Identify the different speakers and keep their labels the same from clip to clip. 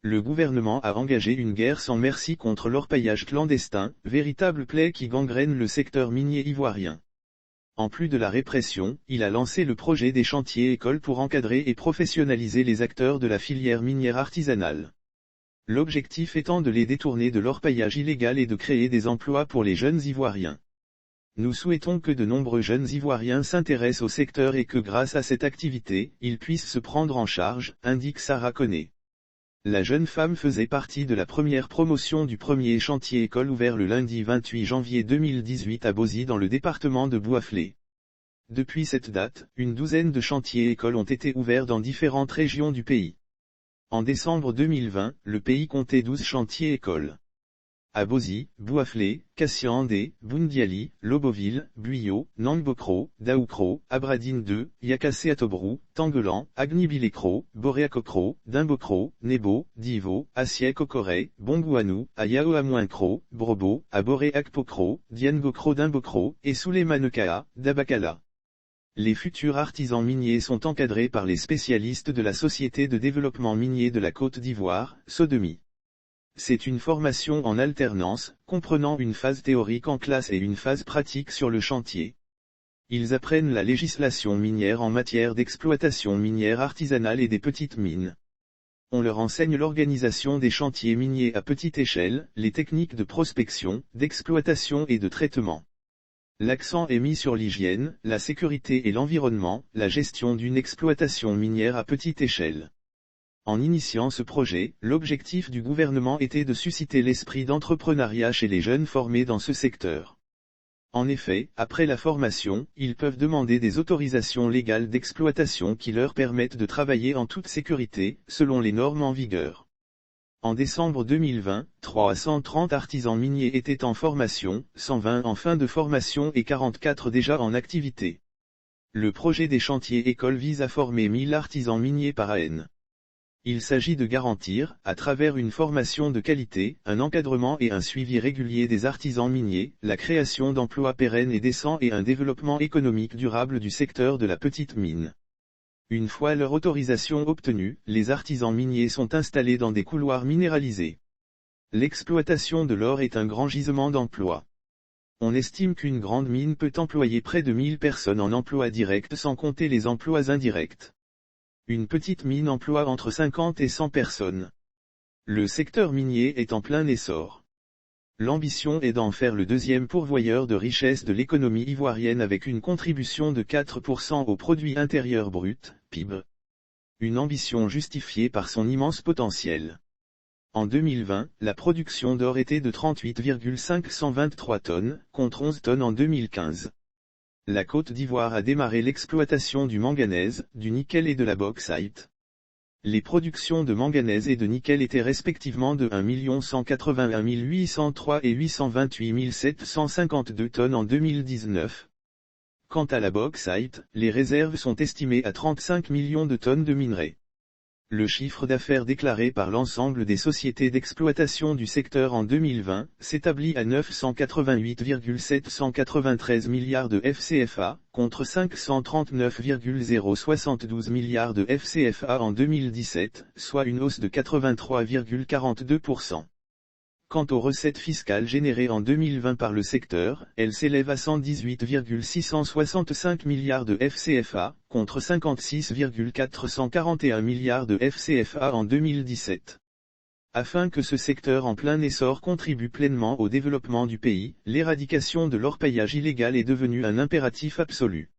Speaker 1: Le gouvernement a engagé une guerre sans merci contre l'orpaillage clandestin, véritable plaie qui gangrène le secteur minier ivoirien. En plus de la répression, il a lancé le projet des chantiers écoles pour encadrer et professionnaliser les acteurs de la filière minière artisanale. L'objectif étant de les détourner de l'orpaillage illégal et de créer des emplois pour les jeunes Ivoiriens. Nous souhaitons que de nombreux jeunes Ivoiriens s'intéressent au secteur et que grâce à cette activité, ils puissent se prendre en charge, indique Sarah Koné. La jeune femme faisait partie de la première promotion du premier chantier école ouvert le lundi 28 janvier 2018 à Bozi dans le département de Bouaflé. Depuis cette date, une douzaine de chantiers écoles ont été ouverts dans différentes régions du pays. En décembre 2020, le pays comptait 12 chantiers écoles. À Bozi, Bouaflé, Kassiandé, Boundiali, Loboville, Buyot, Nangbokro, Daoukro, Abradine 2, Yakassé Atobrou, Tangelan, Agnibilekro, Boréakokro, Dimbokro, Nebo, Divo, Assiek Okoré, Bongouanou, Ayao Amouinkro, Brobo, Aboré Akpokro, Diangokro Dimbokro, et Souleymane Dabakala. Les futurs artisans miniers sont encadrés par les spécialistes de la Société de développement minier de la Côte d'Ivoire, SODEMI. C'est une formation en alternance, comprenant une phase théorique en classe et une phase pratique sur le chantier. Ils apprennent la législation minière en matière d'exploitation minière artisanale et des petites mines. On leur enseigne l'organisation des chantiers miniers à petite échelle, les techniques de prospection, d'exploitation et de traitement. L'accent est mis sur l'hygiène, la sécurité et l'environnement, la gestion d'une exploitation minière à petite échelle. En initiant ce projet, l'objectif du gouvernement était de susciter l'esprit d'entrepreneuriat chez les jeunes formés dans ce secteur. En effet, après la formation, ils peuvent demander des autorisations légales d'exploitation qui leur permettent de travailler en toute sécurité, selon les normes en vigueur. En décembre 2020, 330 artisans miniers étaient en formation, 120 en fin de formation et 44 déjà en activité. Le projet des chantiers écoles vise à former 1000 artisans miniers par an. Il s'agit de garantir, à travers une formation de qualité, un encadrement et un suivi régulier des artisans miniers, la création d'emplois pérennes et décents et un développement économique durable du secteur de la petite mine. Une fois leur autorisation obtenue, les artisans miniers sont installés dans des couloirs minéralisés. L'exploitation de l'or est un grand gisement d'emplois. On estime qu'une grande mine peut employer près de 1000 personnes en emploi direct sans compter les emplois indirects. Une petite mine emploie entre 50 et 100 personnes. Le secteur minier est en plein essor. L'ambition est d'en faire le deuxième pourvoyeur de richesse de l'économie ivoirienne avec une contribution de 4% au produit intérieur brut, PIB. Une ambition justifiée par son immense potentiel. En 2020, la production d'or était de 38,523 tonnes, contre 11 tonnes en 2015. La Côte d'Ivoire a démarré l'exploitation du manganèse, du nickel et de la bauxite. Les productions de manganèse et de nickel étaient respectivement de 1 181 803 et 828 752 tonnes en 2019. Quant à la bauxite, les réserves sont estimées à 35 millions de tonnes de minerais. Le chiffre d'affaires déclaré par l'ensemble des sociétés d'exploitation du secteur en 2020 s'établit à 988,793 milliards de FCFA, contre 539,072 milliards de FCFA en 2017, soit une hausse de 83,42%. Quant aux recettes fiscales générées en 2020 par le secteur, elles s'élèvent à 118,665 milliards de FCFA, contre 56,441 milliards de FCFA en 2017. Afin que ce secteur en plein essor contribue pleinement au développement du pays, l'éradication de l'orpaillage illégal est devenue un impératif absolu.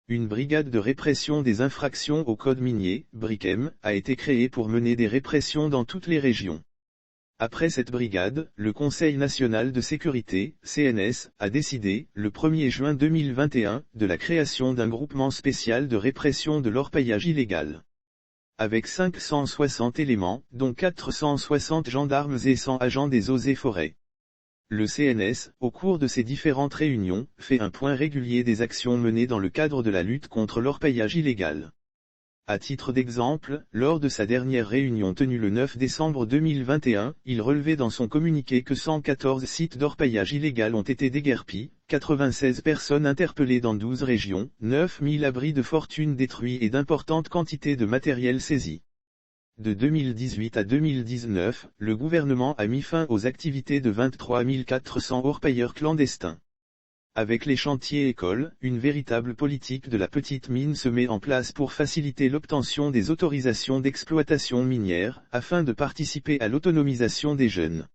Speaker 1: Une brigade de répression des infractions au code minier, BRICEM, a été créée pour mener des répressions dans toutes les régions. Après cette brigade, le Conseil national de sécurité, CNS, a décidé, le 1er juin 2021, de la création d'un groupement spécial de répression de l'orpaillage illégal. Avec 560 éléments, dont 460 gendarmes et 100 agents des eaux et forêts. Le CNS, au cours de ses différentes réunions, fait un point régulier des actions menées dans le cadre de la lutte contre l'orpaillage illégal. À titre d'exemple, lors de sa dernière réunion tenue le 9 décembre 2021, il relevait dans son communiqué que 114 sites d'orpaillage illégal ont été déguerpis, 96 personnes interpellées dans 12 régions, 9000 abris de fortune détruits et d'importantes quantités de matériel saisi. De 2018 à 2019, le gouvernement a mis fin aux activités de 23 400 orpailleurs clandestins. Avec les chantiers écoles, une véritable politique de la petite mine se met en place pour faciliter l'obtention des autorisations d'exploitation minière, afin de participer à l'autonomisation des jeunes.